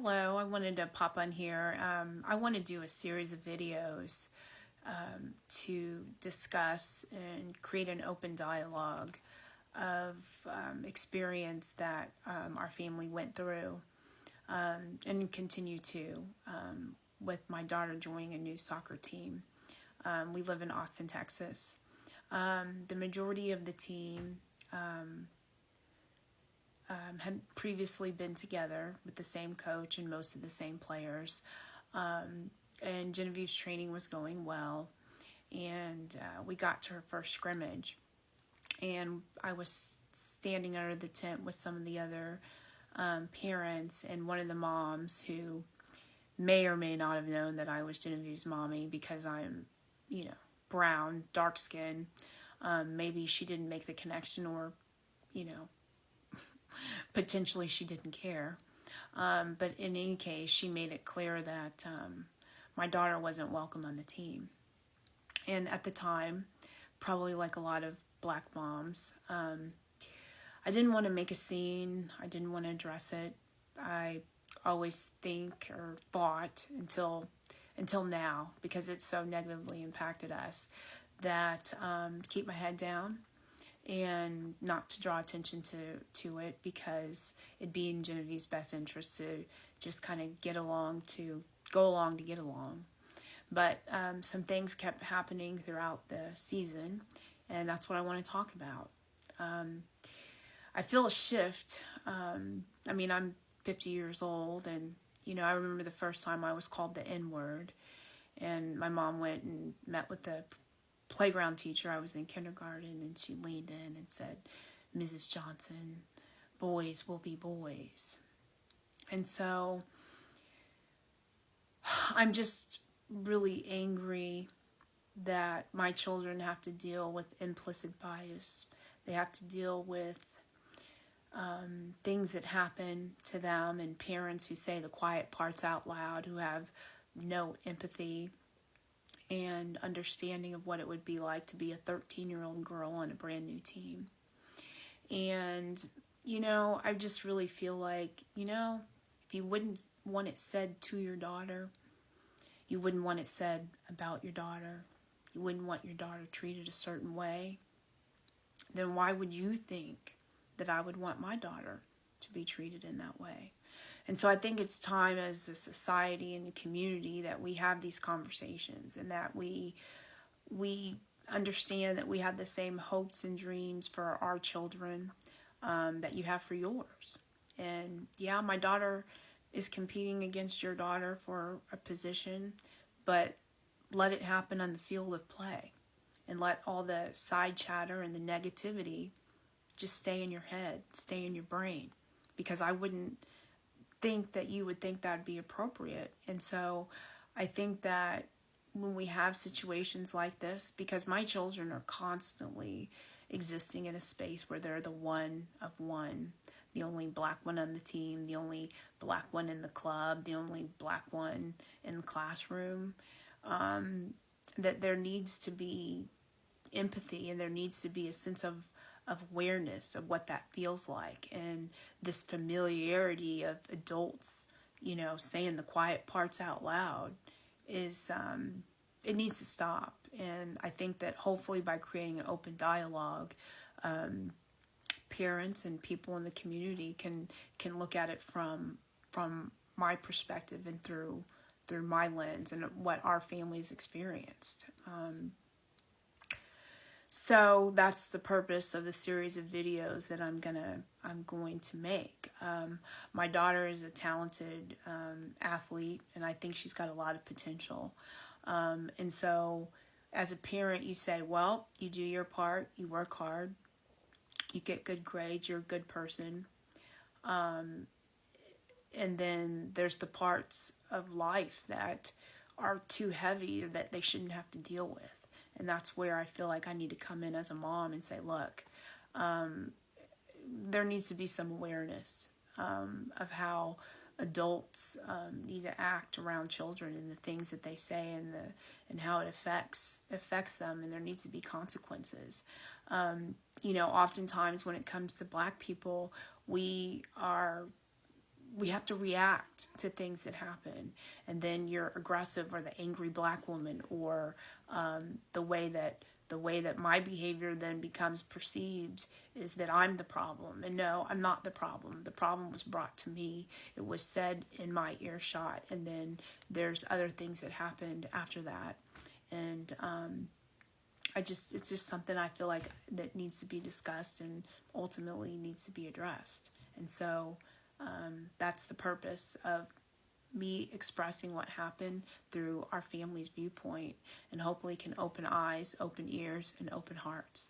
Hello, I wanted to pop on here. I want to do a series of videos to discuss and create an open dialogue of experience that our family went through and continue to with my daughter joining a new soccer team. We live in Austin, Texas. The majority of the team had previously been together with the same coach and most of the same players. And Genevieve's training was going well. And we got to her first scrimmage. And I was standing under the tent with some of the other parents and one of the moms who may or may not have known that I was Genevieve's mommy because I'm, brown, dark skin. Maybe she didn't make the connection or, potentially she didn't care. But in any case, she made it clear that my daughter wasn't welcome on the team. And at the time, probably like a lot of black moms, I didn't want to make a scene. I didn't want to address it. I always think or thought until now, because it's so negatively impacted us, that to keep my head down and not to draw attention to it, because it'd be in Genevieve's best interest to just kind of go along to get along. But some things kept happening throughout the season, and that's what I want to talk about. I feel a shift. I'm 50 years old, and I remember the first time I was called the N-word, and my mom went and met with the playground teacher. I was in kindergarten, and she leaned in and said, "Mrs. Johnson, boys will be boys." And so I'm just really angry that my children have to deal with implicit bias. They have to deal with things that happen to them, and parents who say the quiet parts out loud, who have no empathy and understanding of what it would be like to be a 13-year-old girl on a brand new team. And, I just really feel like, if you wouldn't want it said to your daughter, you wouldn't want it said about your daughter, you wouldn't want your daughter treated a certain way, then why would you think that I would want my daughter to be treated in that way? And so I think it's time as a society and a community that we have these conversations, and that we understand that we have the same hopes and dreams for our children that you have for yours. And yeah, my daughter is competing against your daughter for a position, but let it happen on the field of play, and let all the side chatter and the negativity just stay in your head, stay in your brain, because I wouldn't think that you would think that would be appropriate. And so I think that when we have situations like this, because my children are constantly existing in a space where they're the one of one, the only black one on the team, the only black one in the club, the only black one in the classroom, that there needs to be empathy, and there needs to be a sense of awareness of what that feels like, and this familiarity of adults, saying the quiet parts out loud is, it needs to stop. And I think that hopefully by creating an open dialogue, parents and people in the community can look at it from my perspective and through my lens and what our family's experienced. So that's the purpose of the series of videos that I'm going to make. My daughter is a talented athlete, and I think she's got a lot of potential. And so as a parent, you say, well, you do your part, you work hard, you get good grades, you're a good person. And then there's the parts of life that are too heavy, that they shouldn't have to deal with. And that's where I feel like I need to come in as a mom and say, look, there needs to be some awareness of how adults need to act around children, and the things that they say, and how it affects them, and there needs to be consequences. Oftentimes when it comes to black people, we we have to react to things that happen, and then you're aggressive, or the angry black woman, or the way that my behavior then becomes perceived is that I'm the problem. And no, I'm not the problem. The problem was brought to me. It was said in my earshot, and then there's other things that happened after that. And it's just something I feel like that needs to be discussed and ultimately needs to be addressed. And so that's the purpose of me expressing what happened through our family's viewpoint, and hopefully can open eyes, open ears, and open hearts.